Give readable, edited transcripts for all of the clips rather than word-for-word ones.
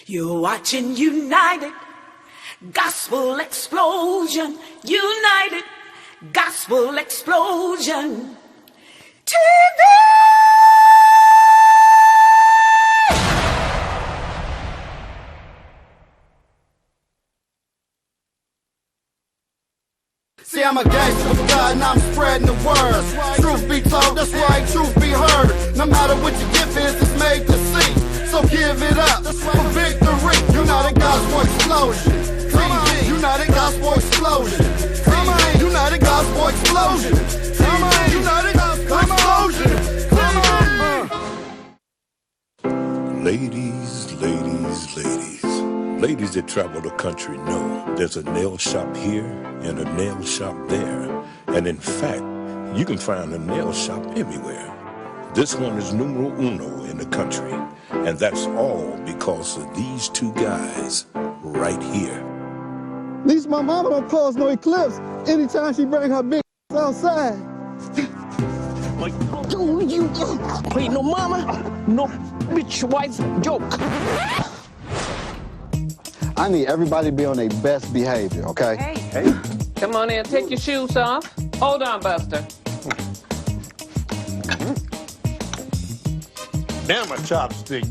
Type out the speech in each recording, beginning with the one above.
You're watching United Gospel Explosion. United Gospel Explosion TV. See, I'm a gangster with God and I'm spreading the word. Truth be told, that's right, truth be heard. No matter what your gift is, it's made to see. So give it up for victory. United Gospel Explosion TV. United Gospel Explosion TV. United Gospel Explosion TV. United Gospel Explosion TV. Ladies that travel the country know there's a nail shop here and a nail shop there. And in fact, you can find a nail shop everywhere. This one is numero uno in the country. And that's all because of these two guys right here. At least my mama don't cause no eclipse anytime she bring her big outside. Like, don't you play no mama, no bitch wife joke. I need everybody to be on their best behavior, okay? Hey. Come on in, take your shoes off. Hold on, Buster. Damn a chopstick.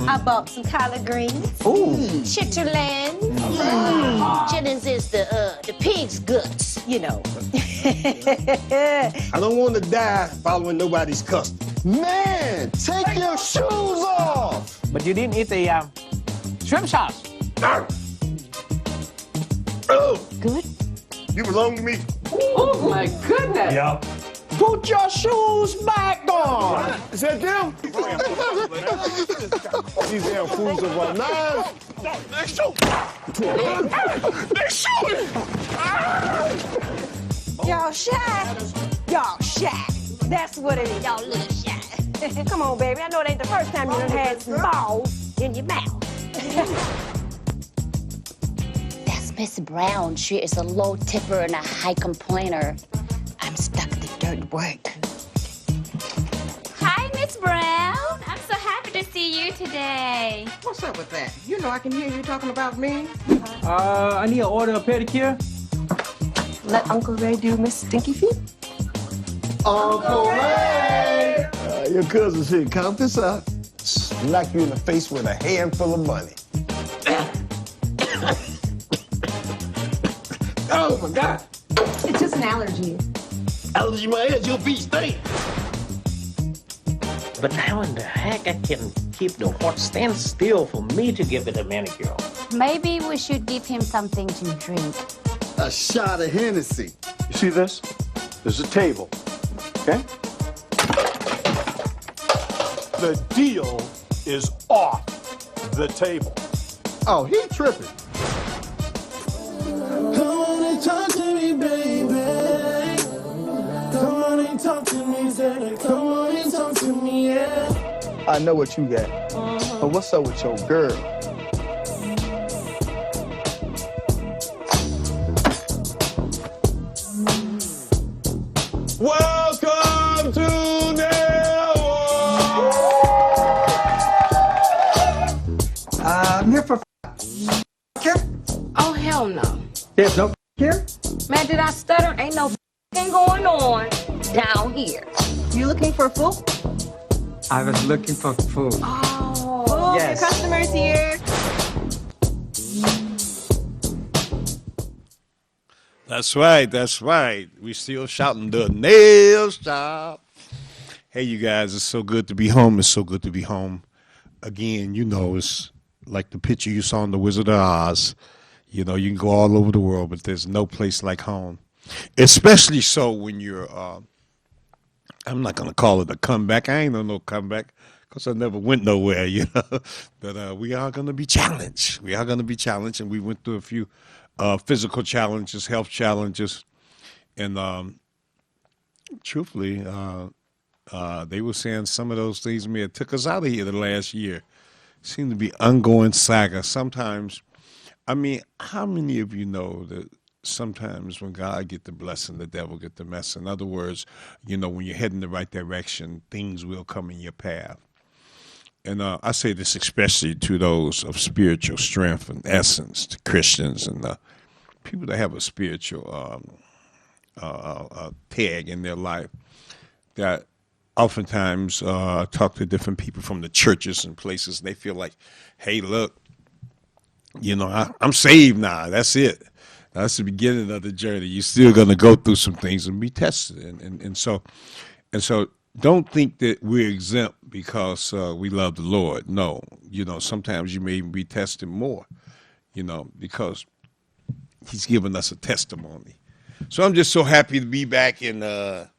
I bought some collard greens. Chitterland. Chitlins is the pig's guts, you know. I don't want to die following nobody's custom. Man, take your shoes off! But you didn't eat the shrimp sauce. Oh, Good. you belong to me? Oh, my goodness. Yeah. Put your shoes back on. Is that them? These damn fools of our knives. They shooting. Y'all shy. Y'all shy. That's what it is. Y'all little shy. Come on, baby. I know it ain't the first time you done had some balls in your mouth. That's Miss Brown. She is a low tipper and a high complainer. I'm stuck at the dirt work. Hi, Miss Brown. I'm so happy to see you today. What's up with that? You know I can hear you talking about me. I need to order a pedicure. Let Uncle Ray do Miss Stinky Feet. Uncle Ray! Your cousin said, count this out. Smack you in the face with a handful of money. Oh, my God. It's just an allergy. Allergy my ass, your feet stink. But how in the heck I can keep the horse stand still for me to give it a manicure? Maybe we should give him something to drink. A shot of Hennessy. You see this? There's a table, okay? The deal is off the table. Oh, he tripping. Come on and talk to me, baby. Come on and talk to me, Zana. Come on and talk to me, yeah. I know what you got. But what's up with your girl? Welcome to Nail I'm here for care. Oh, hell no. There's no care? Man, did I stutter? Ain't no thing going on down here. You looking for food? I was looking for food. Oh, Yes. Your customer's here. That's right. We still shouting the nail shop. Hey, you guys, it's so good to be home. It's so good to be home. Again, you know, it's like the picture you saw in The Wizard of Oz. You know, you can go all over the world, but there's no place like home. Especially so when you're, I'm not going to call it a comeback. I ain't no comeback because I never went nowhere, you know. But we are going to be challenged. We are going to be challenged, and we went through a few physical challenges, health challenges, and truthfully, they were saying some of those things may have took us out of here the last year. Seemed to be ongoing saga. Sometimes, I mean, how many of you know that sometimes when God get the blessing, the devil get the mess? In other words, you know, when you're heading the right direction, things will come in your path. And I say this especially to those of spiritual strength and essence, to Christians and people that have a spiritual tag in their life, that oftentimes talk to different people from the churches and places, and they feel like, hey, look, I'm saved now. That's it. That's the beginning of the journey. You're still going to go through some things and be tested. And so don't think that we're exempt because we love the Lord. No, sometimes you may even be tested more, because he's given us a testimony. So I'm just so happy to be back in the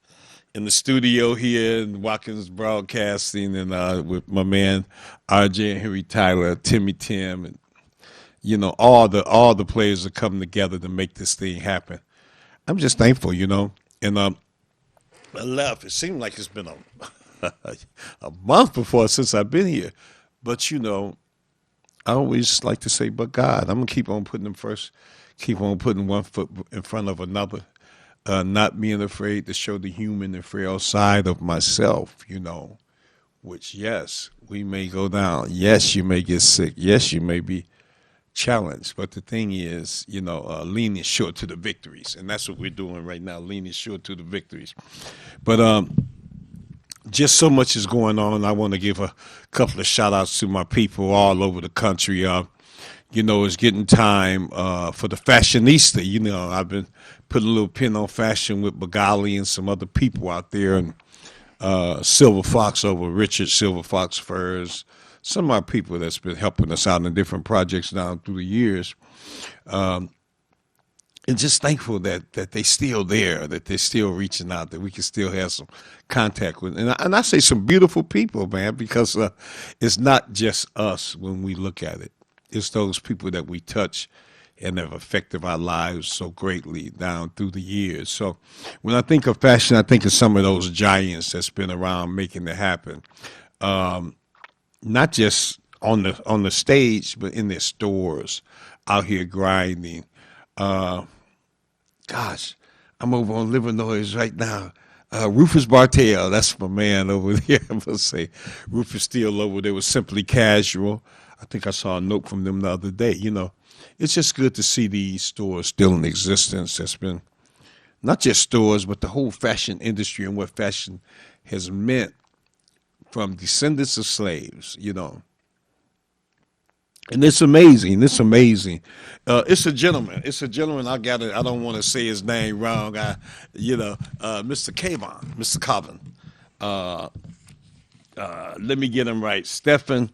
studio here in Watkins Broadcasting, and with my man RJ and Henry Tyler, Timmy Tim, and all the players are coming together to make this thing happen. I'm just thankful, and I left. It seemed like it's been a month before since I've been here, but I always like to say, but God, I'm gonna keep on putting them first, keep on putting one foot in front of another. Not being afraid to show the human and frail side of myself, which, yes, we may go down. Yes, you may get sick. Yes, you may be challenged. But the thing is, leaning short to the victories. And that's what we're doing right now, leaning short to the victories. But just so much is going on. I want to give a couple of shout outs to my people all over the country. It's getting time for the fashionista. I've been putting a little pin on fashion with Bagali and some other people out there, and Silver Fox over Richard Silver Fox Furs. Some of our people that's been helping us out in different projects down through the years. And just thankful that they're still there, that they're still reaching out, that we can still have some contact with. And I say some beautiful people, man, because it's not just us when we look at it. It's those people that we touch and have affected our lives so greatly down through the years. So when I think of fashion, I think of some of those giants that's been around making it happen. Not just on the stage, but in their stores, out here grinding. Gosh, I'm over on Livernois right now. Rufus Bartel, that's my man over there. I'm going to say Rufus still over there was Simply Casual. I think I saw a note from them the other day. It's just good to see these stores still in existence. That's been not just stores, but the whole fashion industry and what fashion has meant from descendants of slaves, And it's amazing. It's amazing. It's a gentleman. I don't want to say his name wrong. Mr. Cavan, Mr. Coven. Let me get him right. Stephen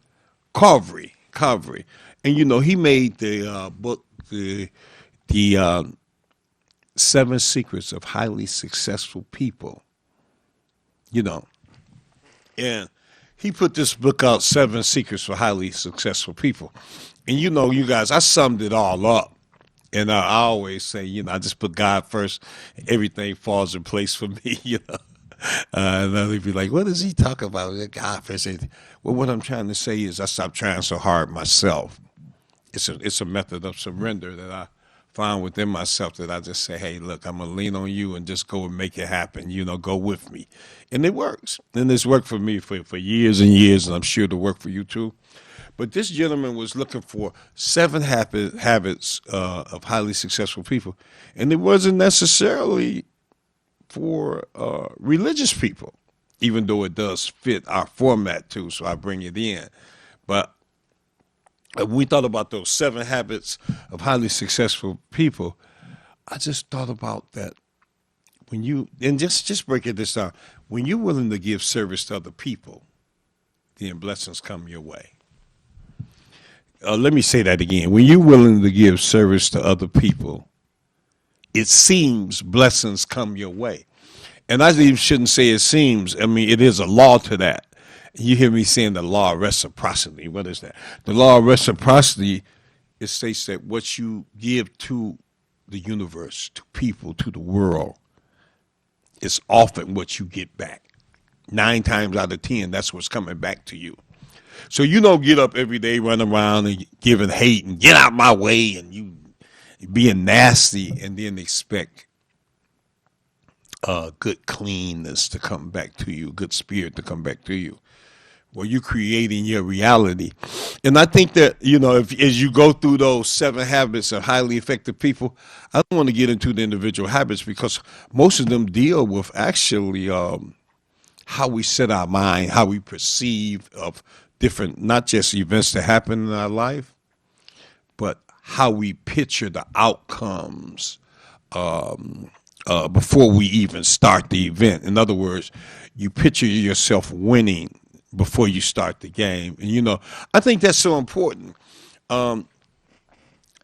Carvery. And he made the book, the 7 Secrets of Highly Successful People. And he put this book out, 7 Secrets for Highly Successful People. And you guys, I summed it all up. And I always say, I just put God first. Everything falls in place for me, and then they'd be like, what is he talking about? God first. Well, what I'm trying to say is I stopped trying so hard myself. It's a method of surrender that I found within myself, that I just say, hey, look, I'm going to lean on you and just go and make it happen. Go with me. And it works. And it's worked for me for years and years, and I'm sure it'll work for you too. But this gentleman was looking for 7 habits of highly successful people. And it wasn't necessarily for religious people, even though it does fit our format too, so I bring it in. But we thought about those 7 habits of highly successful people. I just thought about that when and just breaking this down, when you're willing to give service to other people, then blessings come your way. Let me say that again. When you're willing to give service to other people, it seems blessings come your way. And I even shouldn't say it seems. I mean, it is a law to that. You hear me saying the law of reciprocity. What is that? The law of reciprocity, it states that what you give to the universe, to people, to the world, is often what you get back. 9 times out of 10, that's what's coming back to you. So you don't get up every day, run around and giving hate and get out my way and you being nasty and then expect good cleanness to come back to you, good spirit to come back to you. Well, you're creating your reality. And I think that, you know, if as you go through those 7 habits of highly effective people, I don't want to get into the individual habits because most of them deal with actually how we set our mind, how we perceive of different, not just events that happen in our life, but how we picture the outcomes before we even start the event. In other words, you picture yourself winning before you start the game. And, you know, I think that's so important.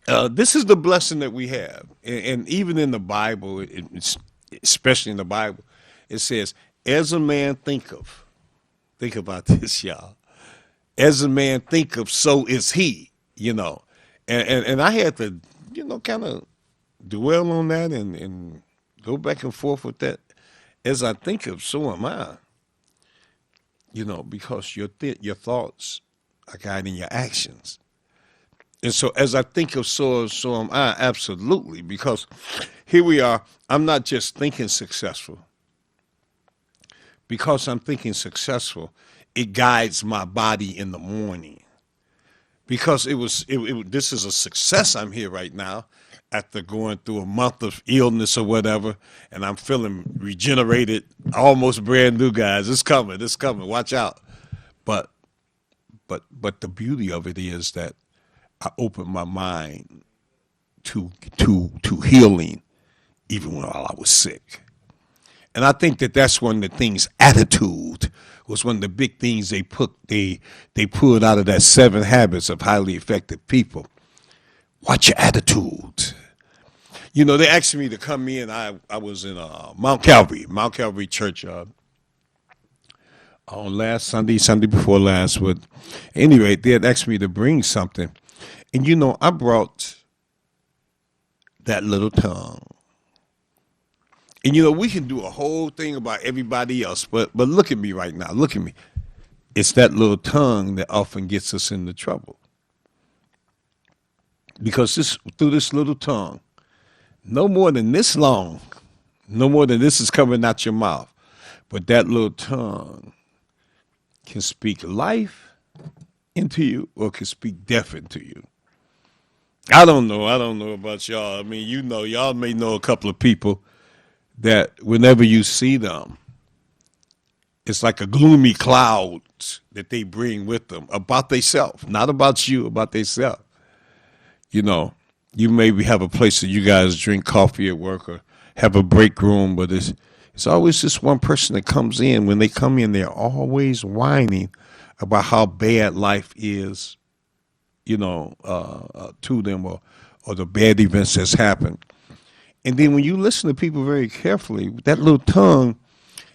This is the blessing that we have. And even in the Bible, it's, especially in the Bible, it says, as a man thinketh. Think about this, y'all. As a man thinketh, so is he, you know. And I had to, you know, kind of dwell on that and go back and forth with that. As I think of, so am I. You know, because your thoughts are guiding your actions. And so as I think of, so am I, absolutely. Because here we are, I'm not just thinking successful. Because I'm thinking successful, it guides my body in the morning. Because this is a success I'm here right now after going through a month of illness or whatever, and I'm feeling regenerated, almost brand new, guys. It's coming, watch out. But the beauty of it is that I opened my mind to healing even while I was sick. And I think that that's one of the things, attitude was one of the big things they pulled out of that 7 habits of highly effective people. Watch your attitude. You know, they asked me to come in. I was in Mount Calvary Church on last Sunday before last. But anyway, they had asked me to bring something. And, you know, I brought that little tongue. And, you know, we can do a whole thing about everybody else, but look at me right now. Look at me. It's that little tongue that often gets us into trouble. Because through this little tongue, no more than this long, no more than this is coming out your mouth, but that little tongue can speak life into you or can speak death into you. I don't know about y'all. I mean, you know, y'all may know a couple of people that whenever you see them, it's like a gloomy cloud that they bring with them about themselves, not about you, about themselves. You know, you maybe have a place that you guys drink coffee at work or have a break room, but it's always this one person that comes in. When they come in, they're always whining about how bad life is, you know, to them or the bad events that's happened. And then when you listen to people very carefully, that little tongue,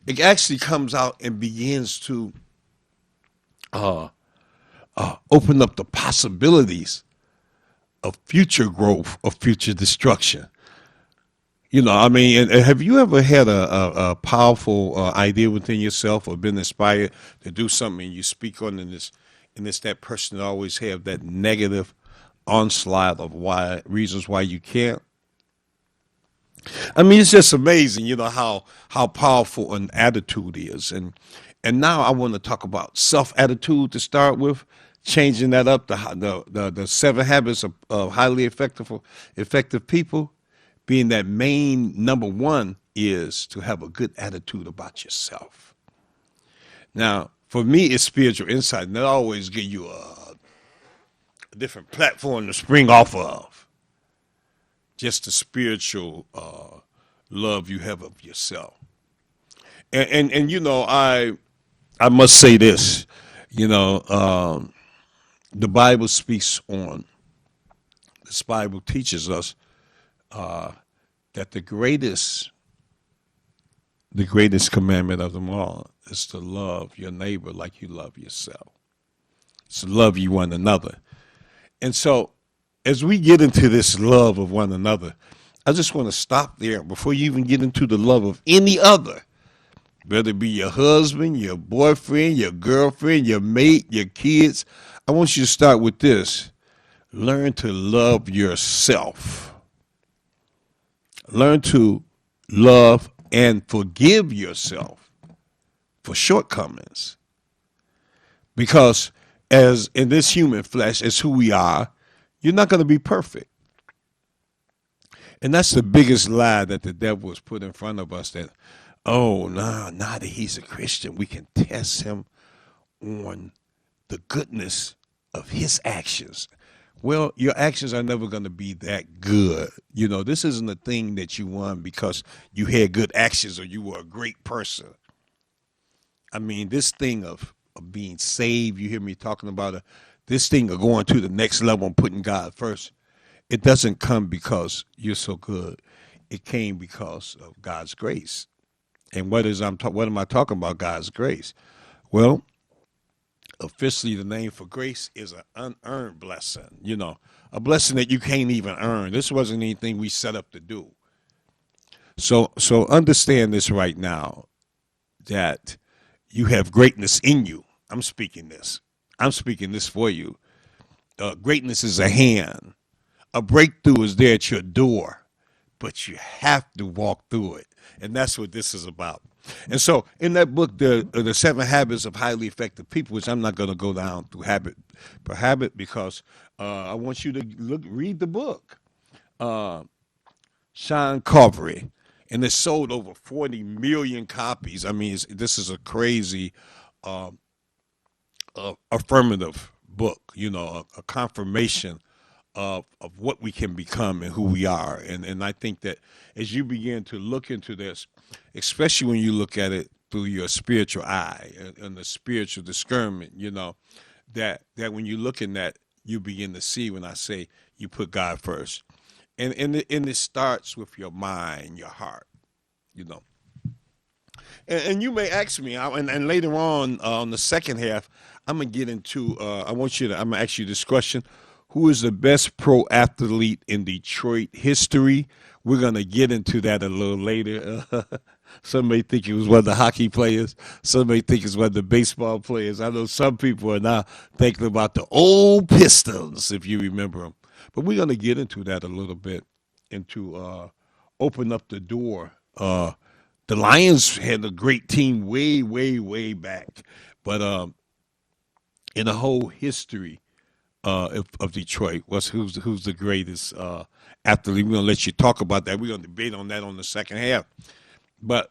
it actually comes out and begins to open up the possibilities of future growth, of future destruction. You know, I mean, and have you ever had a powerful idea within yourself or been inspired to do something and you speak on and it's that person that always have that negative onslaught of reasons why you can't? I mean, it's just amazing, you know, how powerful an attitude is. And now I want to talk about self-attitude to start with, changing that up, the 7 habits of highly effective people, being that main number 1 is to have a good attitude about yourself. Now, for me, it's spiritual insight, and that always give you a different platform to spring off of. Just the spiritual love you have of yourself. And you know, I must say this, you know, the Bible speaks on, this Bible teaches us that the greatest commandment of them all is to love your neighbor like you love yourself. It's to love you one another. And so, as we get into this love of one another, I just want to stop there before you even get into the love of any other, whether it be your husband, your boyfriend, your girlfriend, your mate, your kids. I want you to start with this. Learn to love yourself. Learn to love and forgive yourself for shortcomings. Because as in this human flesh, as who we are, you're not going to be perfect. And that's the biggest lie that the devil has put in front of us, that, oh, now that he's a Christian, we can test him on the goodness of his actions. Well, your actions are never going to be that good. You know, this isn't a thing that you won because you had good actions or you were a great person. I mean, this thing of being saved, you hear me talking about it, this thing of going to the next level and putting God first, it doesn't come because you're so good. It came because of God's grace. And what am I talking about, God's grace? Well, officially the name for grace is an unearned blessing, you know, a blessing that you can't even earn. This wasn't anything we set up to do. So understand this right now, that you have greatness in you. I'm speaking this for you. Greatness is a hand. A breakthrough is there at your door, but you have to walk through it. And that's what this is about. And so in that book, the 7 Habits of Highly Effective People, which I'm not going to go down through habit per habit because I want you to read the book. Sean Connery, and it's sold over 40 million copies. I mean, this is a crazy affirmative book, you know, a confirmation of what we can become and who we are. And I think that as you begin to look into this, especially when you look at it through your spiritual eye and the spiritual discernment, you know, that when you look in that, you begin to see when I say you put God first. And it starts with your mind, your heart, you know. And you may ask me, and later on the second half, I'm going to get into, I'm going to ask you this question. Who is the best pro athlete in Detroit history? We're going to get into that a little later. Some may think it was one of the hockey players. Some may think it's one of the baseball players. I know some people are now thinking about the old Pistons, if you remember them. But we're going to get into that a little bit and to open up the door. The Lions had a great team way, way, way back. But in the whole history of Detroit, who's the greatest athlete? We're going to let you talk about that. We're going to debate on that on the second half. But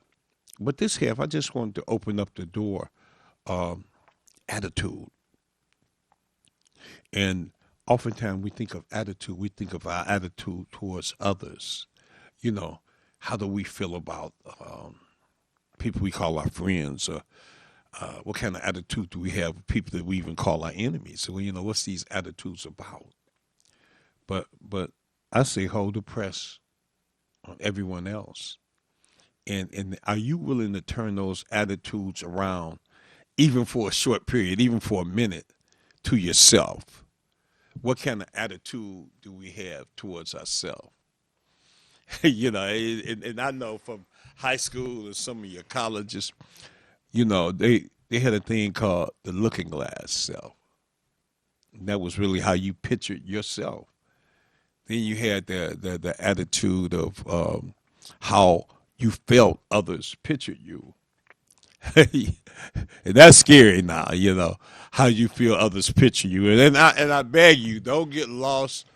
this half, I just wanted to open up the door. Attitude. And oftentimes we think of attitude, we think of our attitude towards others. You know, how do we feel about people we call our friends? Or what kind of attitude do we have with people that we even call our enemies? So, you know, what's these attitudes about? But I say hold the press on everyone else. And are you willing to turn those attitudes around, even for a short period, even for a minute, to yourself? What kind of attitude do we have towards ourselves? You know, and I know from high school and some of your colleges, you know, they had a thing called the looking glass self. And that was really how you pictured yourself. Then you had the attitude of how you felt others pictured you. And that's scary now, you know, how you feel others picture you. And I beg you, don't get lost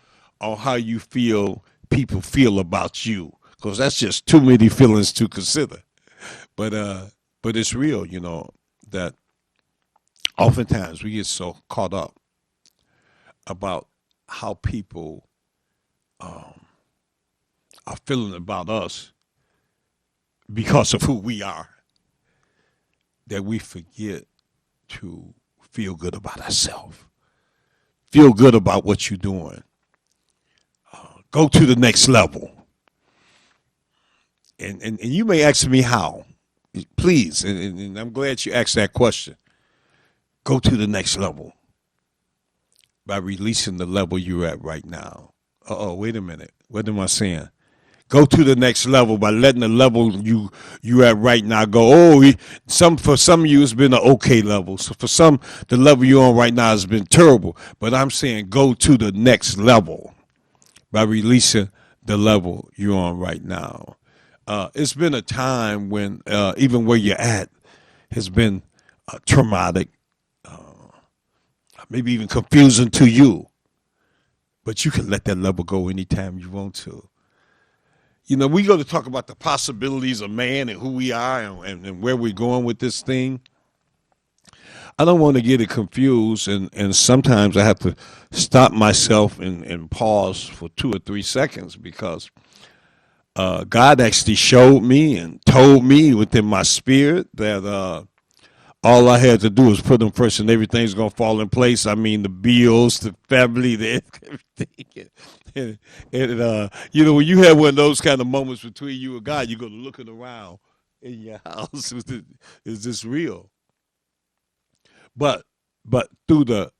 on how you feel people feel about you, because that's just too many feelings to consider. But it's real, you know, that oftentimes we get so caught up about how people are feeling about us because of who we are, that we forget to feel good about ourselves. Feel good about what you're doing. Go to the next level. And you may ask me how. Please, and I'm glad you asked that question. Go to the next level by releasing the level you're at right now. Wait a minute. What am I saying? Go to the next level by letting the level you at right now go. For some of you it's been an okay level. So for some, the level you're on right now has been terrible. But I'm saying go to the next level by releasing the level you're on right now. It's been a time when even where you're at has been traumatic. maybe even confusing to you. But you can let that level go anytime you want to. You know, we go to talk about the possibilities of man and who we are and where we're going with this thing. I don't want to get it confused, and sometimes I have to stop myself and pause for 2 or 3 seconds because God actually showed me and told me within my spirit that all I had to do was put him first and everything's going to fall in place. I mean, the bills, the family, everything. And you know, when you have one of those kind of moments between you and God, you're going to looking around in your house. Is this real? But through the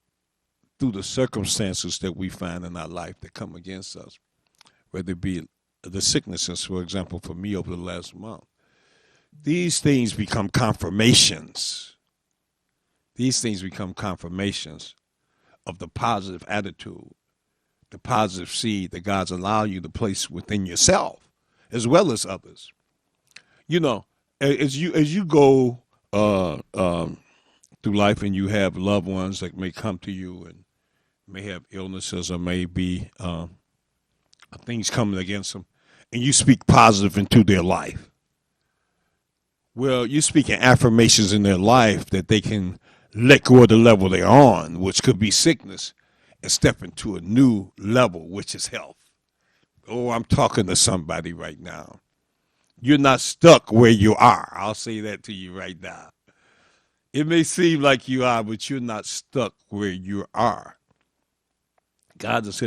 circumstances that we find in our life that come against us, whether it be the sicknesses, for example, for me over the last month, these things become confirmations. These things become confirmations of the positive attitude, the positive seed that God's allowed you to place within yourself as well as others. You know, as you go through life and you have loved ones that may come to you and may have illnesses or may be things coming against them, and you speak positive into their life. Well, you're speaking affirmations in their life that they can let go of the level they're on, which could be sickness, and step into a new level, which is health. Oh, I'm talking to somebody right now. You're not stuck where you are. I'll say that to you right now. It may seem like you are, but you're not stuck where you are. God has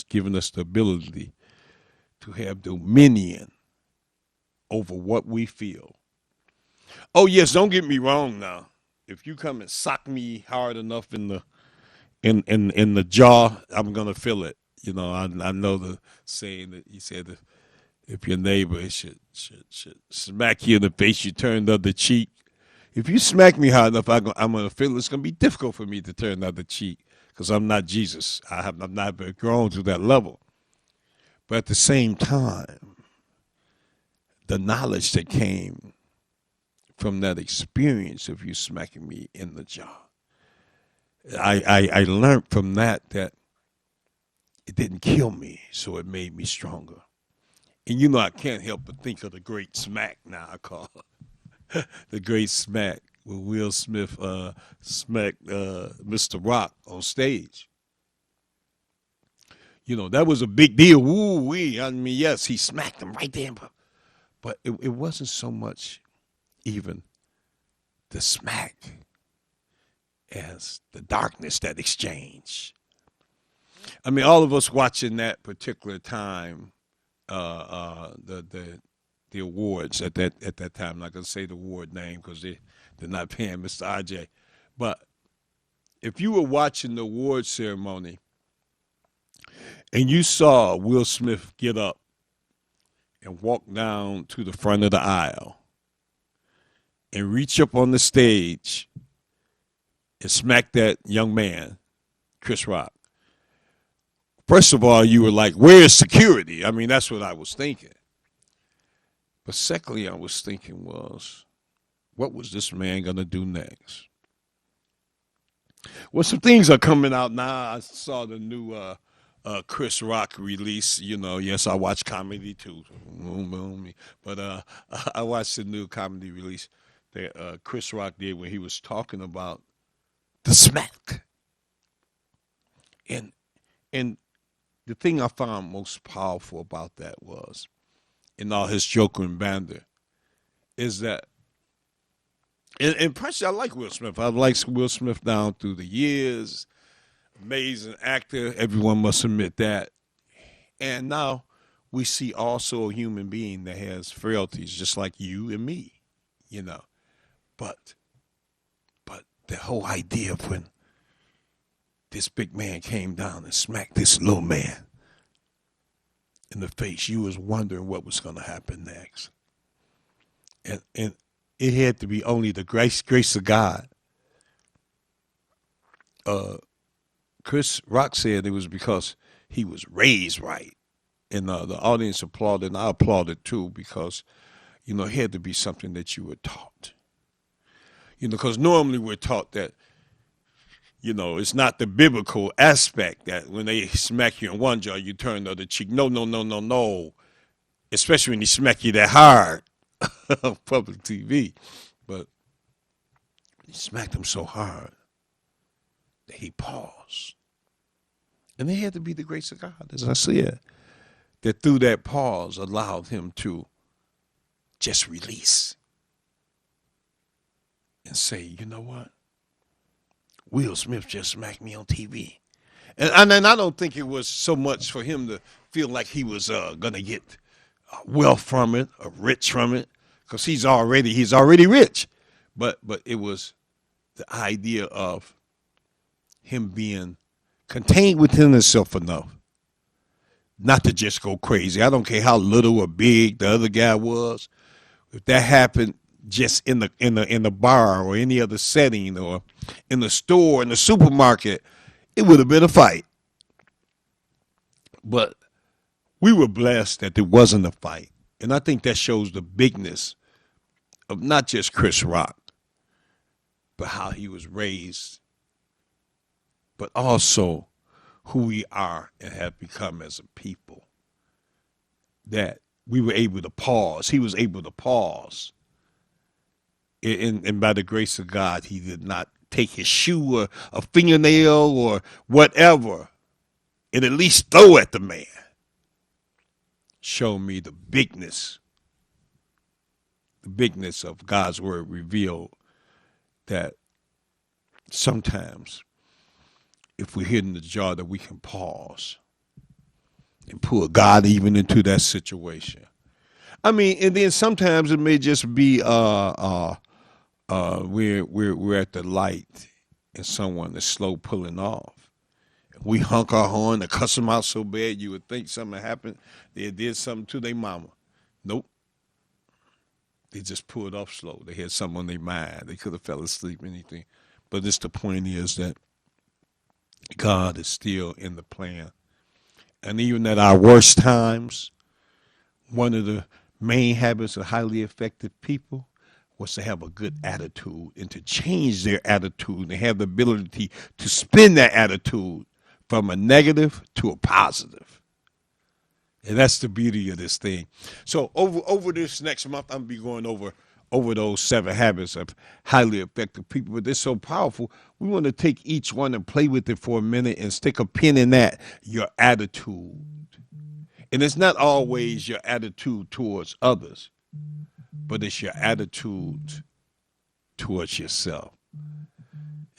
given us the ability to have dominion over what we feel. Oh, yes, don't get me wrong now. If you come and sock me hard enough in the jaw, I'm gonna feel it. You know, I know the saying that he said that if your neighbor should smack you in the face, you turn the other cheek. If you smack me hard enough, I'm gonna feel it's gonna be difficult for me to turn the other cheek because I'm not Jesus. I've not been grown to that level. But at the same time, the knowledge that came from that experience of you smacking me in the jaw, I learned from that it didn't kill me, so it made me stronger. And you know, I can't help but think of the great smack now, I call it. The great smack where Will Smith smacked Mr. Rock on stage. You know, that was a big deal. Woo-wee. I mean, yes, he smacked him right there. But it wasn't so much even the smack as the darkness that exchange. I mean, all of us watching that particular time, the awards at that time. I'm not gonna say the award name because they're not paying Mr. RJ. But if you were watching the award ceremony and you saw Will Smith get up and walk down to the front of the aisle and reach up on the stage and smack that young man, Chris Rock. First of all, you were like, where's security? I mean, that's what I was thinking. But secondly, I was thinking what was this man going to do next? Well, some things are coming out now. I saw the new Chris Rock release. You know, yes, I watch comedy too. But I watched the new comedy release that Chris Rock did when he was talking about the smack. And the thing I found most powerful about that was, in all his joking and banter, is that, and personally, I like Will Smith. I've liked Will Smith down through the years. Amazing actor. Everyone must admit that. And now we see also a human being that has frailties, just like you and me, you know. But the whole idea of when this big man came down and smacked this little man in the face, you was wondering what was going to happen next. And it had to be only the grace of God. Chris Rock said it was because he was raised right. And the audience applauded, and I applauded too, because, you know, it had to be something that you were taught. You know, because normally we're taught that You know, it's not the biblical aspect that when they smack you in one jaw, you turn the other cheek. No, no, no, no, no. Especially when they smack you that hard on public TV. But he smacked him so hard that he paused. And it had to be the grace of God, as I said, that through that pause allowed him to just release and say, you know what? Will Smith just smacked me on TV. And I don't think it was so much for him to feel like he was going to get wealth from it or rich from it, because he's already rich. But it was the idea of him being contained within himself enough not to just go crazy. I don't care how little or big the other guy was. If that happened just in the bar or any other setting or in the store, in the supermarket, it would have been a fight. But we were blessed that there wasn't a fight. And I think that shows the bigness of not just Chris Rock, but how he was raised, but also who we are and have become as a people. That we were able to pause. He was able to pause. And by the grace of God, he did not take his shoe or a fingernail or whatever and at least throw at the man. Show me the bigness of God's word revealed, that sometimes if we're hitting the jar, that we can pause and pull God even into that situation. I mean, and then sometimes it may just be we're at the light and someone is slow pulling off. We honk our horn and cuss them out so bad you would think something happened. They did something to their mama. Nope. They just pulled off slow. They had something on their mind. They could have fell asleep, anything. But just the point is that God is still in the plan. And even at our worst times, one of the main habits of highly effective people was to have a good attitude and to change their attitude and have the ability to spin that attitude from a negative to a positive. And that's the beauty of this thing. So over this next month, I'm going to be going over those 7 habits of highly effective people. But they're so powerful, we want to take each one and play with it for a minute and stick a pin in that, your attitude. And it's not always your attitude towards others, but it's your attitude towards yourself.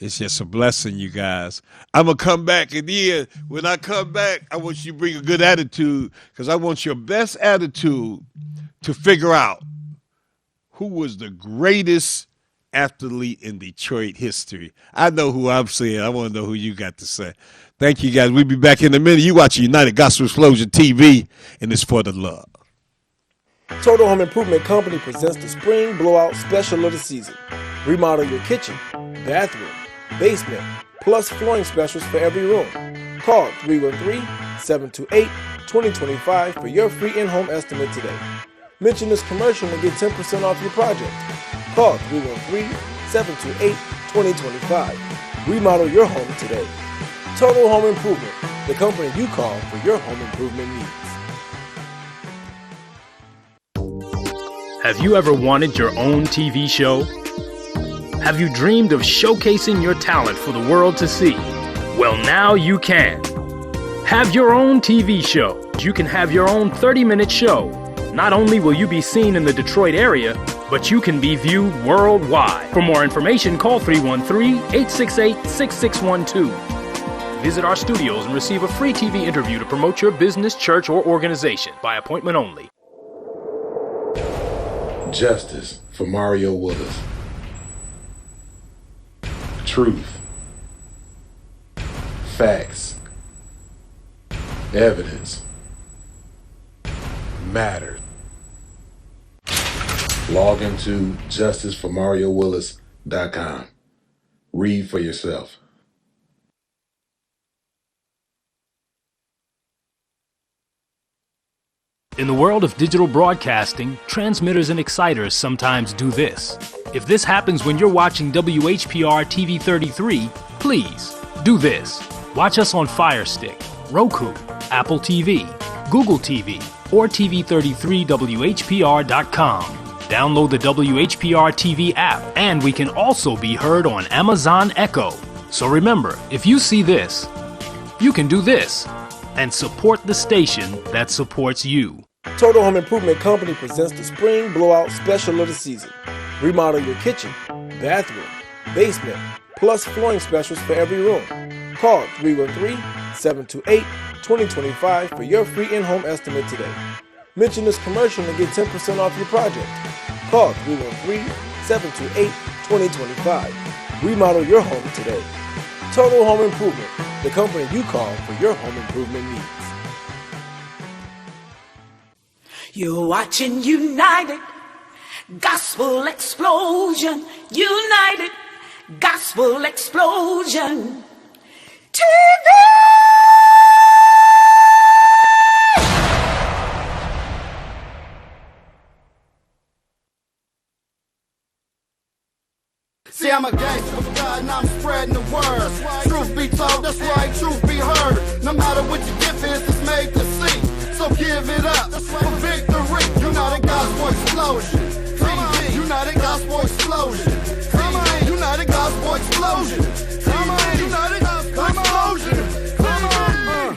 It's just a blessing, you guys. I'm going to come back, and then when I come back, I want you to bring a good attitude, because I want your best attitude to figure out who was the greatest athlete in Detroit history. I know who I'm saying. I want to know who you got to say. Thank you, guys. We'll be back in a minute. You watch United Gospel Explosion TV, and it's for the love. Total Home Improvement Company presents the Spring Blowout Special of the season. Remodel your kitchen, bathroom, basement, plus flooring specials for every room. Call 313-728-2025 for your free in-home estimate today. Mention this commercial and get 10% off your project. Call 313-728-2025. Remodel your home today. Total Home Improvement, the company you call for your home improvement needs. Have you ever wanted your own TV show? Have you dreamed of showcasing your talent for the world to see? Well, now you can. Have your own TV show. You can have your own 30-minute show. Not only will you be seen in the Detroit area, but you can be viewed worldwide. For more information, call 313-868-6612. Visit our studios and receive a free TV interview to promote your business, church, or organization by appointment only. Justice for Mario Willis. Truth. Facts. Evidence. Matter. Log into justiceformariowillis.com. Read for yourself. In the world of digital broadcasting, transmitters and exciters sometimes do this. If this happens when you're watching WHPR TV 33, please do this. Watch us on Fire Stick, Roku, Apple TV, Google TV, or TV33WHPR.com. Download the WHPR TV app, and we can also be heard on Amazon Echo. So remember, if you see this, you can do this and support the station that supports you. Total Home Improvement Company presents the Spring Blowout Special of the season. Remodel your kitchen, bathroom, basement, plus flooring specials for every room. Call 313-728-2025 for your free in-home estimate today. Mention this commercial and get 10% off your project. Call 313-728-2025. Remodel your home today. Total Home Improvement, the company you call for your home improvement needs. You're watching United Gospel Explosion. United Gospel Explosion TV. See, I'm a gangster of God and I'm spreading the word. Truth be told, that's right, truth be heard. No matter what your gift is, it's made to see. So give it up for victory. United Gospel Explosion TV. United Gospel Explosion TV. United Gospel Explosion TV. United Gospel Explosion TV.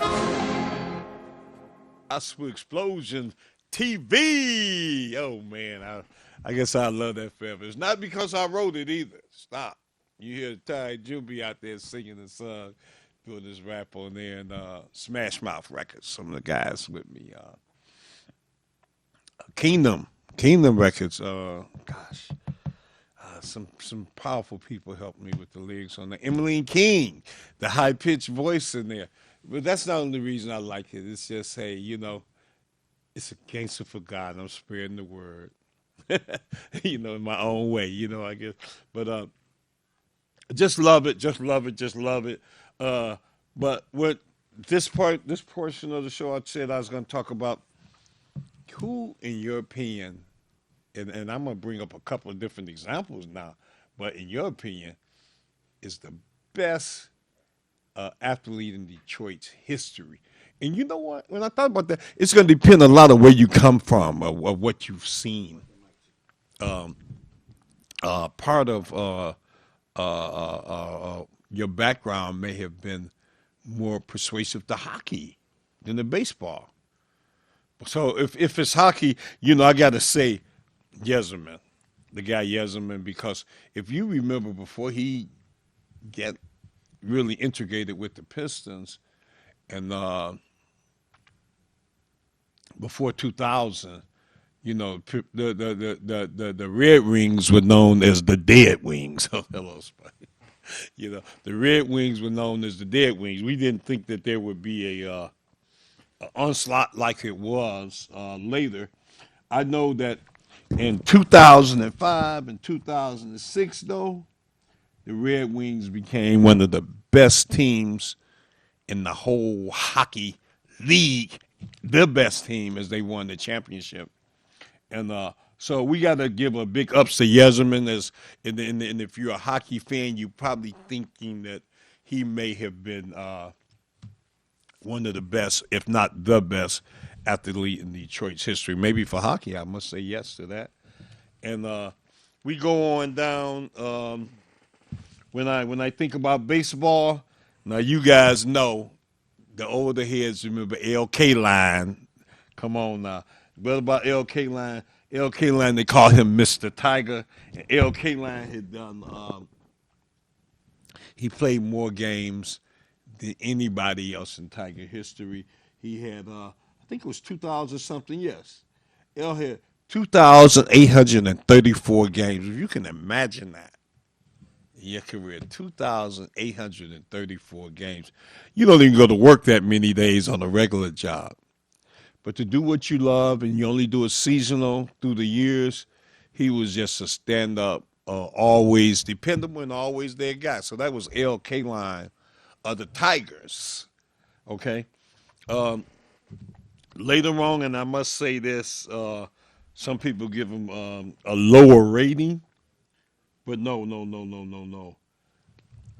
Gospel Explosion TV. Oh man, I guess I love that forever. It's not because I wrote it either. Stop. You hear Ty Juby out there singing the song, doing this rap on there, and Smash Mouth Records. Some of the guys with me. Kingdom Records. Some powerful people helped me with the lyrics on that. Emmeline King, the high pitched voice in there. But that's not the only reason I like it. It's just, hey, you know, it's a gangster for God. I'm spreading the word. You know, in my own way, you know, I guess. But just love it. But what this portion of the show, I said I was going to talk about who, in your opinion, and I'm going to bring up a couple of different examples now, but in your opinion, is the best athlete in Detroit's history. And you know what? When I thought about that, it's going to depend a lot of where you come from, of what you've seen. Part of your background may have been more persuasive to hockey than to baseball. So if it's hockey, you know, I got to say Yzerman, the guy Yzerman, because if you remember before he get really integrated with the Pistons and before 2000, you know, the Red Wings were known as the Dead Wings. Oh, hello, Spike. You know, the Red Wings were known as the Dead Wings. We didn't think that there would be a onslaught like it was later. I know that in 2005 and 2006, though, the Red Wings became one of the best teams in the whole hockey league, the best team, as they won the championship. And so we got to give a big ups to Yzerman. And if you're a hockey fan, you're probably thinking that he may have been one of the best, if not the best, athlete in Detroit's history. Maybe for hockey, I must say yes to that. And we go on down. When I think about baseball, now you guys know the older heads remember L.K. Line. Come on now. What about L.K. Line? L.K. Line, they call him Mr. Tiger. And L.K. Line had done, he played more games than anybody else in Tiger history. He had, I think it was 2,000 something, yes. L had 2,834 games. If you can imagine that. In your career, 2,834 games. You don't even go to work that many days on a regular job. But to do what you love and you only do it seasonal through the years, he was just a stand-up, always dependable and always there guy. So that was L.K. Line of the Tigers, okay? Later on, and I must say this, some people give him a lower rating, but no.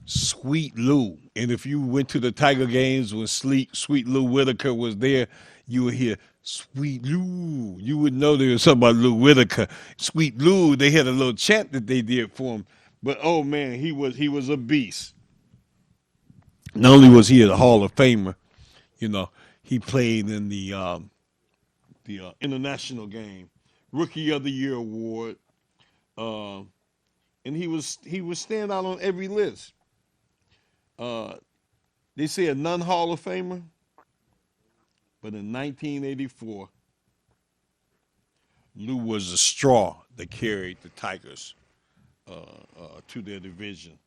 Sweet Lou. And if you went to the Tiger games when Sweet Lou Whitaker was there, you would hear Sweet Lou. You would know there was something about Lou Whitaker. Sweet Lou, they had a little chant that they did for him. But oh man, he was a beast. Not only was he a Hall of Famer, he played in the international game, Rookie of the Year award, and he was stand out on every list. They say a non-Hall of Famer, but in 1984, Lou was the straw that carried the Tigers to their division.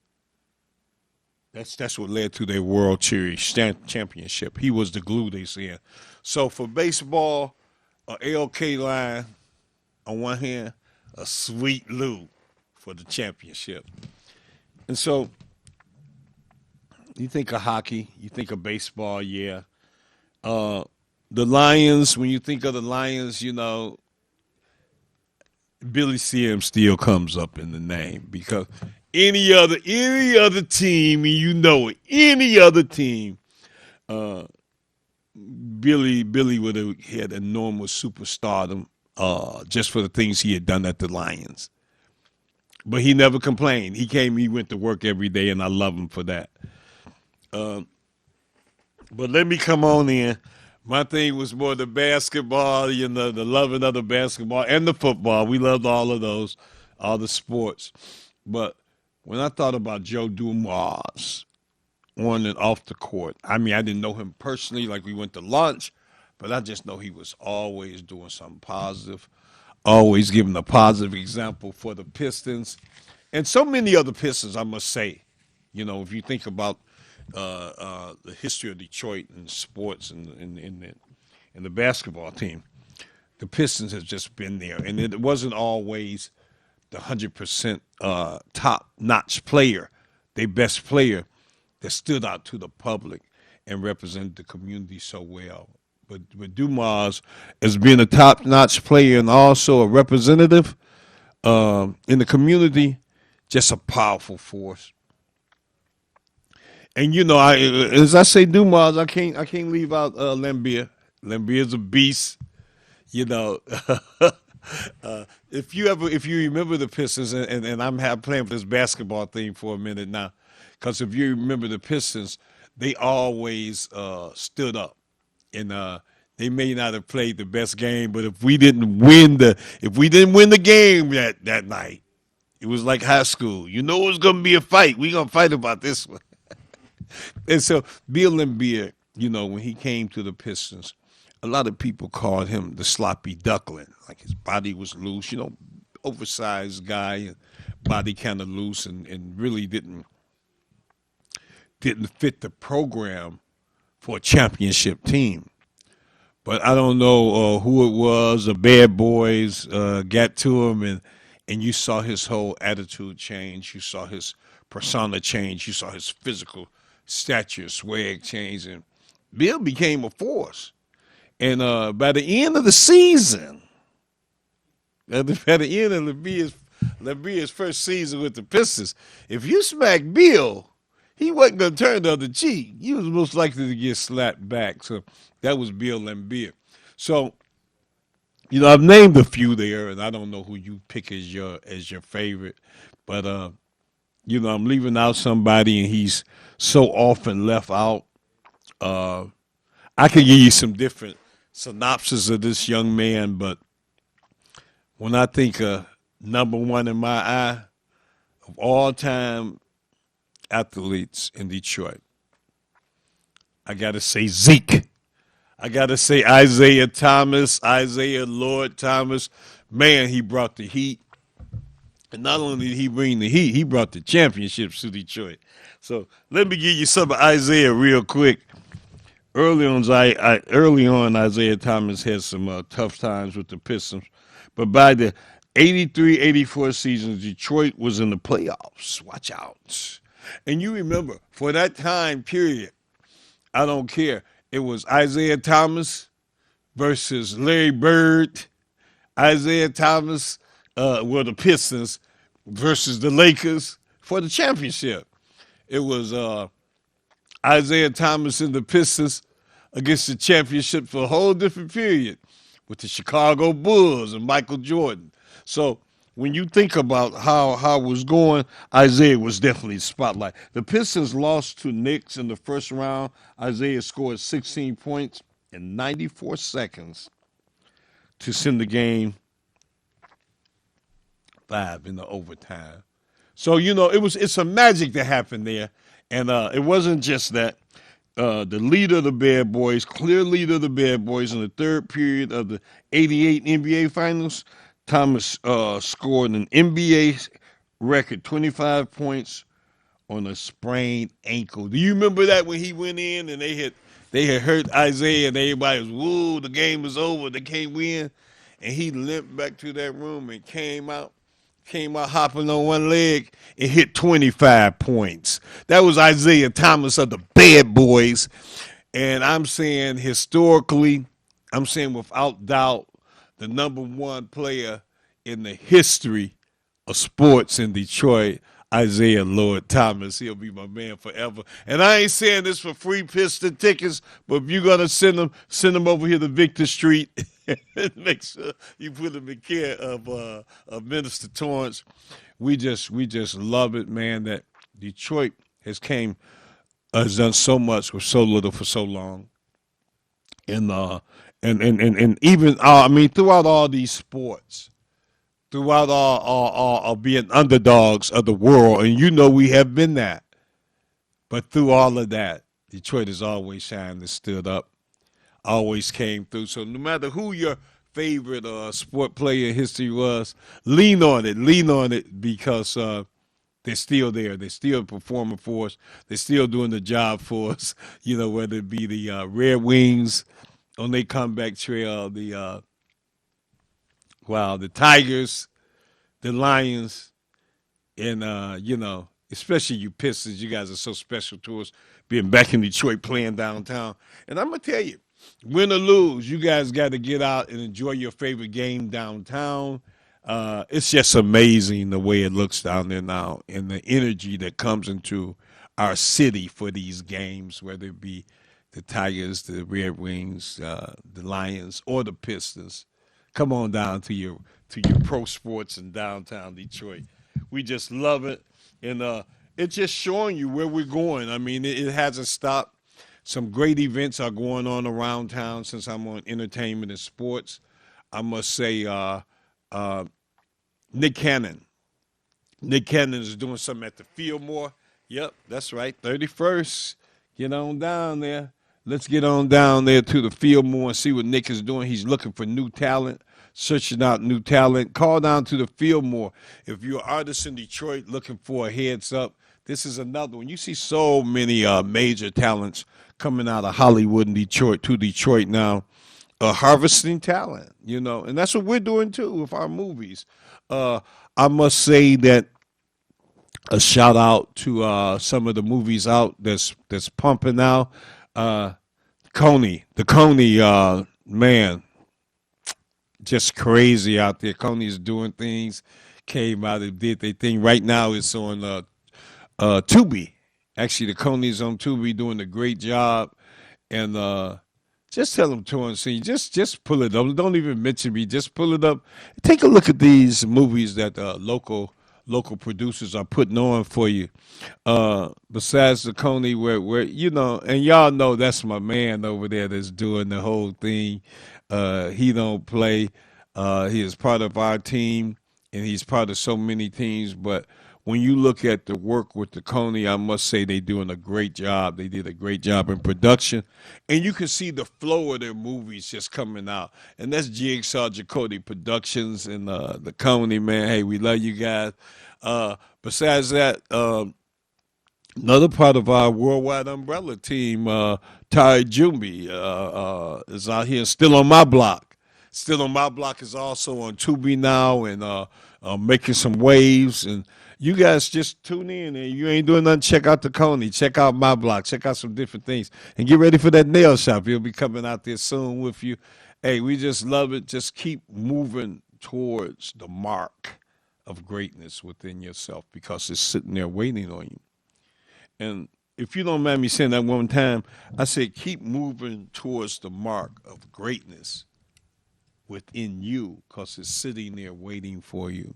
That's what led to their World Series championship. He was the glue, they said. So for baseball, a LK line on one hand, a Sweet Lou for the championship. And so you think of hockey, you think of baseball, yeah. The Lions, when you think of the Lions, Billy Sims still comes up in the name because any other team, and any other team, Billy would have had enormous superstardom just for the things he had done at the Lions. But he never complained. He went to work every day, and I love him for that. But let me come on in. My thing was more the basketball, the loving of the basketball and the football. We loved all of those, all the sports. But when I thought about Joe Dumars on and off the court, I didn't know him personally, like we went to lunch, but I just know he was always doing something positive, always giving a positive example for the Pistons. And so many other Pistons, I must say. If you think about the history of Detroit and sports and the basketball team, the Pistons have just been there. And it wasn't always the 100% top-notch player, their best player that stood out to the public and represented the community so well. But Dumars, as being a top-notch player and also a representative in the community, just a powerful force. And as I say Dumars, I can't leave out Laimbeer. Laimbeer's a beast. If you remember the Pistons, and I'm playing for this basketball thing for a minute now, because if you remember the Pistons, they always stood up, and they may not have played the best game, but if we didn't win the game that night, it was like high school. It was going to be a fight. We're going to fight about this one. And so Bill Laimbeer, when he came to the Pistons, a lot of people called him the sloppy duckling. Like his body was loose, oversized guy, body kind of loose, and really didn't fit the program for a championship team. But I don't know who it was. The bad boys got to him, and you saw his whole attitude change. You saw his persona change. You saw his physical stature, swag change, and Bill became a force. And by the end of the season, at the end of Laimbeer's first season with the Pistons, if you smacked Bill, he wasn't going to turn the other cheek. He was most likely to get slapped back. So that was Bill Laimbeer. So, I've named a few there, and I don't know who you pick as your favorite, but I'm leaving out somebody, and he's so often left out. I could give you some different synopsis of this young man, but when I think of number one in my eye of all-time athletes in Detroit, I got to say Zeke. I got to say Isaiah Lord Thomas. Man, he brought the heat. And not only did he bring the heat, he brought the championships to Detroit. So let me give you some of Isaiah real quick. Early on, Isaiah Thomas had some tough times with the Pistons. But by the 83-84 season, Detroit was in the playoffs. Watch out. And you remember, for that time period, I don't care. It was Isaiah Thomas, versus Larry Bird, Isaiah Thomas, the Pistons versus the Lakers for the championship. It was Isaiah Thomas and the Pistons against the championship for a whole different period with the Chicago Bulls and Michael Jordan. So when you think about how it was going, Isaiah was definitely the spotlight. The Pistons lost to Knicks in the first round. Isaiah scored 16 points in 94 seconds to send the game 5 in the overtime. So, it's a magic that happened there. And it wasn't just that. The leader of the Bad Boys, clear leader of the Bad Boys in the third period of the 88 NBA Finals, Thomas scored an NBA record 25 points on a sprained ankle. Do you remember that when he went in and they had hurt Isaiah and everybody was, woo, the game is over, they can't win. And he limped back to that room and came out hopping on one leg and hit 25 points. That was Isaiah Thomas of the Bad Boys. And I'm saying historically, without doubt, the number one player in the history of sports in Detroit, Isaiah Lord Thomas. He'll be my man forever. And I ain't saying this for free Piston tickets, but if you're going to send them over here to Victor Street. Make sure you put them in care of Minister Torrance. We just love it, man, that Detroit has done so much with so little for so long. And even throughout all these sports, throughout all being underdogs of the world, and we have been that. But through all of that, Detroit has always shined and stood up. Always came through. So no matter who your favorite sport player in history was, lean on it because they're still there. They're still performing for us. They're still doing the job for us, whether it be the Red Wings on their comeback trail, the Tigers, the Lions, and, especially you Pistons. You guys are so special to us, being back in Detroit playing downtown. And I'm going to tell you, win or lose, you guys got to get out and enjoy your favorite game downtown. It's just amazing the way it looks down there now and the energy that comes into our city for these games, whether it be the Tigers, the Red Wings, the Lions, or the Pistons. Come on down to your pro sports in downtown Detroit. We just love it. And it's just showing you where we're going. I mean, it hasn't stopped. Some great events are going on around town since I'm on entertainment and sports. I must say Nick Cannon. Nick Cannon is doing something at the Fillmore. Yep, that's right, 31st. Get on down there. Let's get on down there to the Fillmore and see what Nick is doing. He's looking for new talent, searching out new talent. Call down to the Fillmore. If you're an artist in Detroit looking for a heads up, this is another one. You see so many major talents coming out of Hollywood and Detroit to Detroit now, harvesting talent, and that's what we're doing too with our movies. I must say that a shout out to some of the movies out that's pumping out. The Coney, man, just crazy out there. Coney's doing things, came out and did their thing. Right now it's on Tubi. Actually, the Coney's on Tubi doing a great job. And just tell them to and see. Just pull it up. Don't even mention me. Just pull it up. Take a look at these movies that local producers are putting on for you. Besides the Coney, where and y'all know that's my man over there that's doing the whole thing. He don't play. He is part of our team, and he's part of so many teams. But when you look at the work with the Coney, I must say they're doing a great job. They did a great job in production. And you can see the flow of their movies just coming out. And that's Jigsaw Jacoby Productions and the Coney, man. Hey, we love you guys. Besides that, another part of our worldwide umbrella team, Ty Jumbi, is out here still on my block. Still on my block is also on Tubi now and making some waves. And You guys just tune in and you ain't doing nothing. Check out the Coney. Check out my blog. Check out some different things. And get ready for that nail shop. He'll be coming out there soon with you. Hey, we just love it. Just keep moving towards the mark of greatness within yourself because it's sitting there waiting on you. And if you don't mind me saying that one time, I said keep moving towards the mark of greatness within you because it's sitting there waiting for you.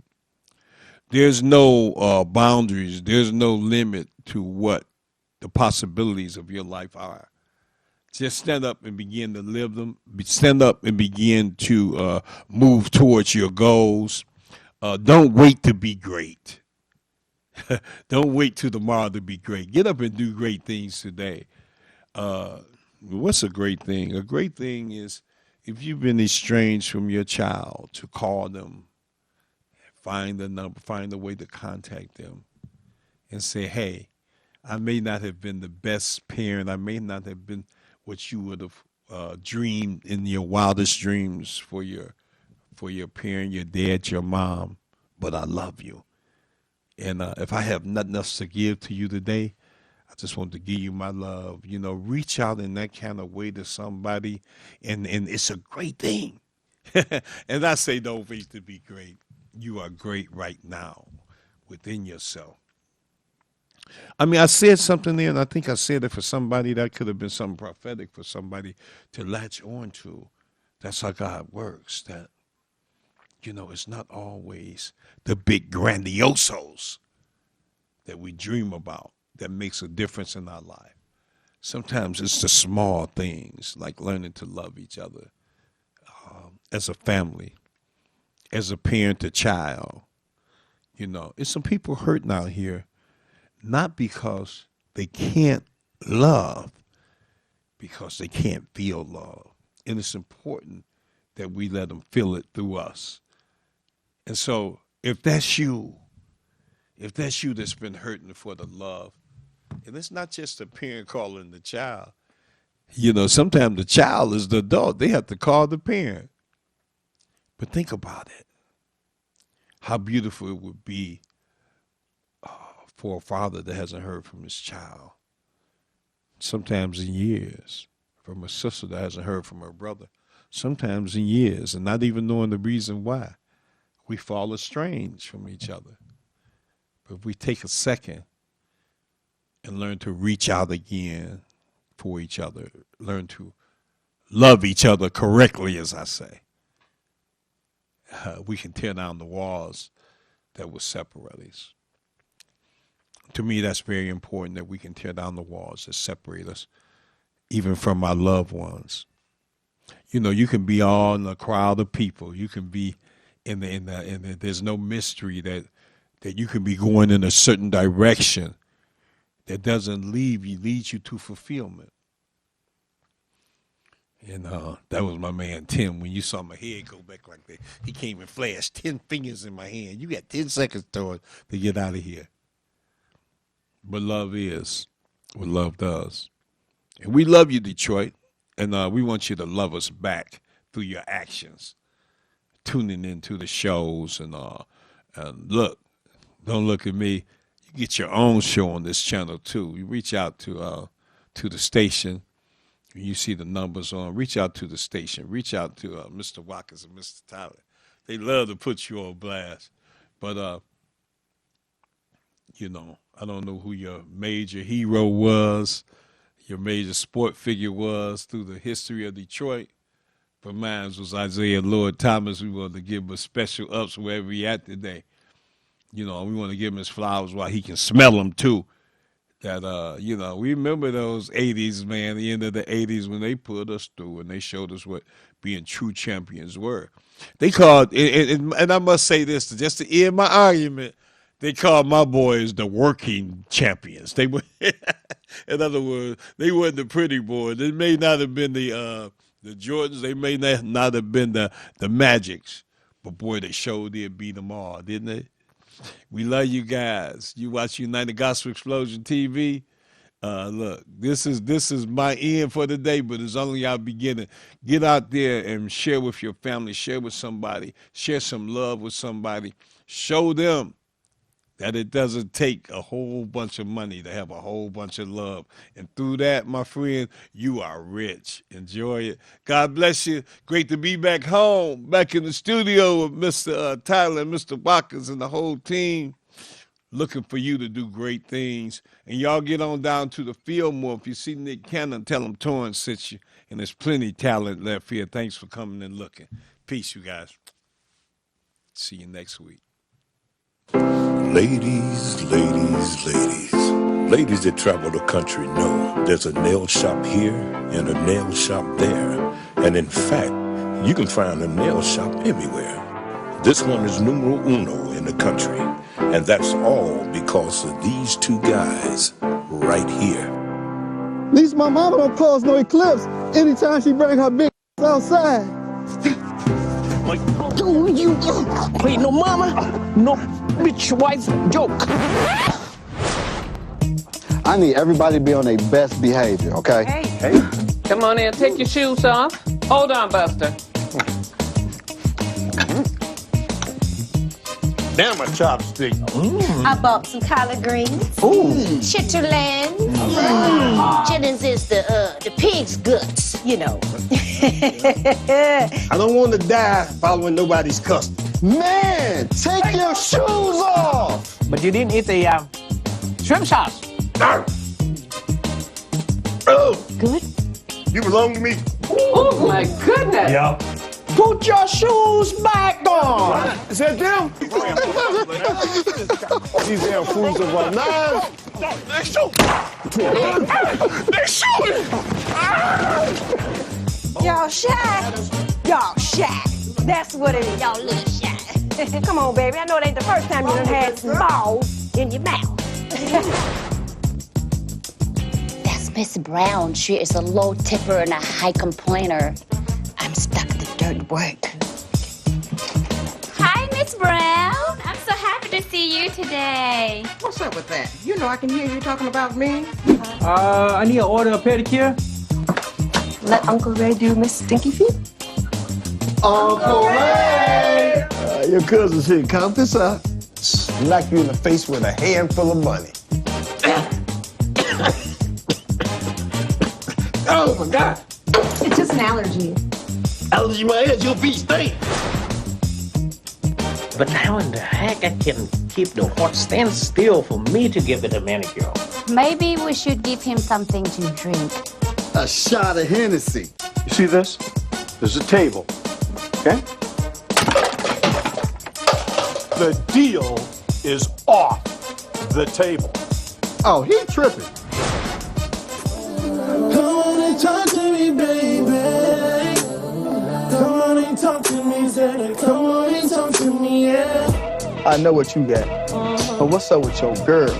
There's no boundaries. There's no limit to what the possibilities of your life are. Just stand up and begin to live them. Stand up and begin to move towards your goals. Don't wait to be great. Don't wait till tomorrow to be great. Get up and do great things today. What's a great thing? A great thing is if you've been estranged from your child, to call them, find the number, find a way to contact them and say, hey, I may not have been the best parent. I may not have been what you would have dreamed in your wildest dreams for your parent, your dad, your mom, but I love you. And if I have nothing else to give to you today, I just want to give you my love. You know, reach out in that kind of way to somebody, and it's a great thing. And I say don't wait to be great. You are great right now within yourself. I mean, I said something there, and I think I said it for somebody that could have been something prophetic for somebody to latch on to. That's how God works. That, you know, it's not always the big grandiosos that we dream about that makes a difference in our life. Sometimes it's the small things, like learning to love each other as a family, as a parent to child. You know, it's some people hurting out here, not because they can't love, because they can't feel love. And it's important that we let them feel it through us. And so if that's you that's been hurting for the love, and it's not just the parent calling the child. You know, sometimes the child is the adult. They have to call the parent. But think about it. How beautiful it would be for a father that hasn't heard from his child, sometimes in years, from a sister that hasn't heard from her brother, sometimes in years, and not even knowing the reason why. We fall estranged from each other. But if we take a second and learn to reach out again for each other, learn to love each other correctly, as I say, we can tear down the walls that will separate us. To me, that's very important, that we can tear down the walls that separate us, even from our loved ones. You know, you can be all in a crowd of people. You can be in the there's no mystery that you can be going in a certain direction that doesn't leads you to fulfillment. And that was my man Tim. When you saw my head go back like that, he came and flashed 10 fingers in my hand. You got 10 seconds to get out of here. But love is what love does. And we love you, Detroit. And we want you to love us back through your actions, tuning into the shows. And look, don't look at me. You get your own show on this channel, too. You reach out to the station. You see the numbers on. Reach out to the station. Reach out to Mr. Watkins and Mr. Tyler. They love to put you on blast. But, you know, I don't know who your major hero was, your major sport figure was through the history of Detroit. But mine was Isaiah Lord Thomas. We wanted to give him a special ups wherever he at today. You know, we want to give him his flowers while he can smell them, too. That, you know, we remember those 80s, man, the end of the 80s when they put us through and they showed us what being true champions were. They called, and I must say this, just to end my argument, they called my boys the working champions. They were, in other words, they weren't the pretty boys. They may not have been the Jordans. They may not have been the Magics. But, boy, they showed they beat them all, didn't they? We love you guys. You watch United Gospel Explosion TV. Look, this is my end for the day, but it's only our beginning. Get out there and share with your family. Share with somebody. Share some love with somebody. Show them that it doesn't take a whole bunch of money to have a whole bunch of love. And through that, my friend, you are rich. Enjoy it. God bless you. Great to be back home, back in the studio with Mr. Tyler and Mr. Watkins and the whole team. Looking for you to do great things. And y'all get on down to the field more. If you see Nick Cannon, tell him Torrance sent you. And there's plenty of talent left here. Thanks for coming and looking. Peace, you guys. See you next week. Ladies, ladies, ladies. Ladies that travel the country know there's a nail shop here and a nail shop there. And in fact, you can find a nail shop everywhere. This one is numero uno in the country. And that's all because of these two guys right here. At least my mama don't cause no eclipse anytime she bring her big outside. Don't you play no mama, no bitch wife joke. I need everybody to be on their best behavior, okay? Hey, come on in, take your shoes off. Hold on, Buster. Damn a chopstick. I bought some collard greens. Chitterland. Chitlins is the pig's guts, you know. I don't want to die following nobody's custom. Man, take your shoes off. But you didn't eat the shrimp sauce. Oh, Good. you belong to me. Oh, my goodness. Yeah. Put your shoes back on. Is that them? These damn fools of our knives. They shooting. Y'all shy. Y'all shy. That's what it is. Y'all little shy. Come on, baby. I know it ain't the first time you done had some balls in your mouth. That's Miss Brown. She is a low tipper and a high complainer. I'm stuck at the dirt work. Hi, Miss Brown. I'm so happy to see you today. What's up with that? You know I can hear you talking about me. I need to order a pedicure. Let Uncle Ray do Miss Stinky Feet. Uncle Ray! Your cousin's here. Count this out. Smack you in the face with a handful of money. Oh my God. It's just an allergy. Allergy my head, your feet stink. But how in the heck I can keep the horse stand still for me to give it a manicure? Maybe we should give him something to drink. A shot of Hennessy. You see this? There's a table, okay? The deal is off the table. Oh, he tripping. Come on and talk to me, baby. Come on and talk to me, Zeddy. Come on and talk to me, yeah. I know what you got. But what's up with your girl?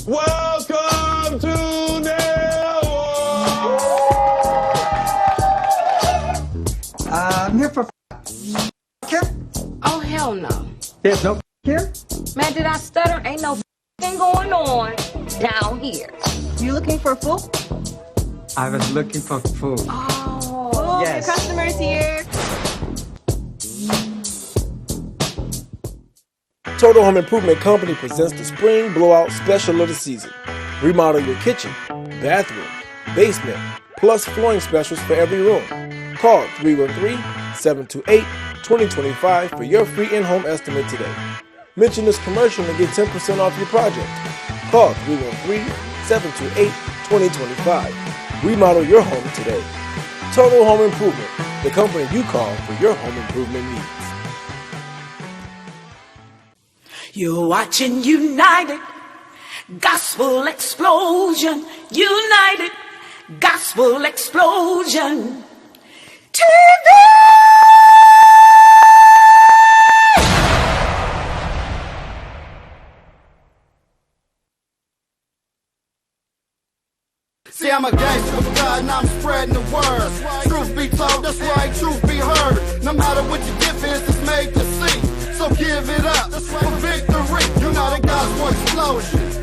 Welcome to I'm here for care. Oh, hell no. There's no care. Man, did I stutter? Ain't no thing going on down here. You looking for food? I was looking for food. Oh, Yes. your customer's here. Total Home Improvement Company presents the Spring Blowout Special of the season. Remodel your kitchen, bathroom, basement, plus flooring specials for every room. Call 313-728-2025 for your free in-home estimate today. Mention this commercial and get 10% off your project. Call 313-728-2025. Remodel your home today. Total Home Improvement, the company you call for your home improvement needs. You're watching United Gospel Explosion. United Gospel Explosion TV. See, I'm a gangster with God and I'm spreading the word. Truth be told, that's right, truth be heard. No matter what your gift is, it's made to see. So give it up for victory. United Gospel Explosion.